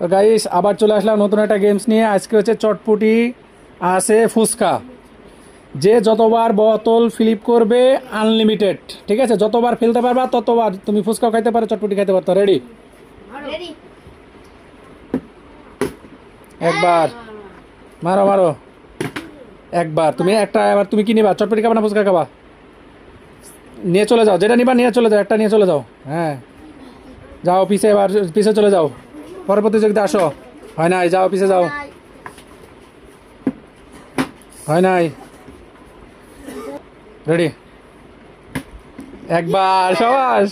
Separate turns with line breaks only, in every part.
তো গাইস আবার চলে আসলাম নতুন একটা গেমস নিয়ে। আজকে হচ্ছে চটপটি আছে ফুচকা। যে যতবার বোতল ফিলিপ করবে আনলিমিটেড, ঠিক আছে? যতবার ফেলতে পারবা ততবার তুমি ফুচকাও খাইতে পারো, চটপটি খাইতে পারতো। রেডি? একবার মারো মারো, একবার। তুমি একটা, এবার তুমি কি নিবা? চটপটি খাবা না ফুচকা খাবা? নিয়ে চলে যাও, যেটা নিবা নিয়ে চলে যাও, একটা নিয়ে চলে যাও। হ্যাঁ যাও পিছে, এবার পিছে চলে যাও। পরের প্রতিযোগিতা আসো। হয় নাই, যাও পিছে যাও। হয় নাই। রেডি? একবার, সবাস।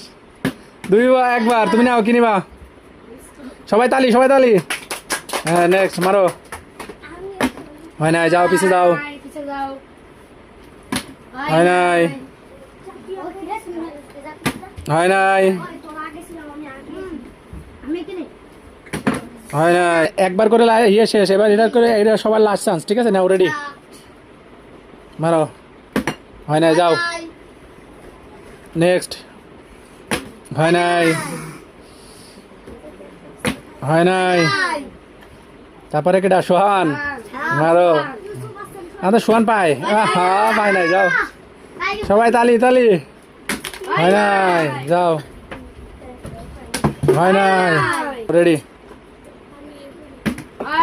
দুইবার, একবার। তুমি নাও, কি নিবা? সবাই তালি, সবাই তালি। হ্যাঁ নেক্সট মারো। হয় নাই, যাও পিছে যাও। হয় নাই, হয় নাই, হয় নাই। একবার করে ইয়ে শেষ, এবার এটা করে, এটা সবার লাস্ট চান্স, ঠিক আছে? নাও রেডি, মারো। হয় নাই, যাও নেক্সট। হয় নাই, হয় নাই। তারপরে কেটা? সোহান, মারো। আমাদের সোহান পায়, হ্যাঁ পায় নাই, যাও সবাই তালি তালি। হয় নাই, যাও। হয় নাই, রেডি?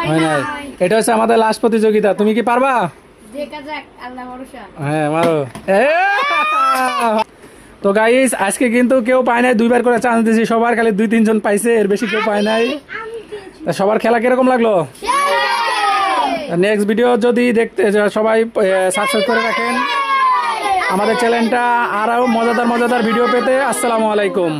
হয় নাই। এটা হচ্ছে আমাদের লাস্ট প্রতিযোগিতা, তুমি কি পারবা? হ্যাঁ মারো। তো গাইস আজকে কিন্তু কেউ পায় নাই, দুইবার করে চান্স দিয়েছি, সবার খালি 2-3 জন পাইছে, এর বেশি কেউ পায় নাই। সবার খেলা কিরকম লাগলো? নেক্সট ভিডিও যদি দেখতে সবাই সাবস্ক্রাইব করে রাখেন আমাদের চ্যানেলটা, আরও মজাদার মজাদার ভিডিও পেতে। আসসালামু আলাইকুম।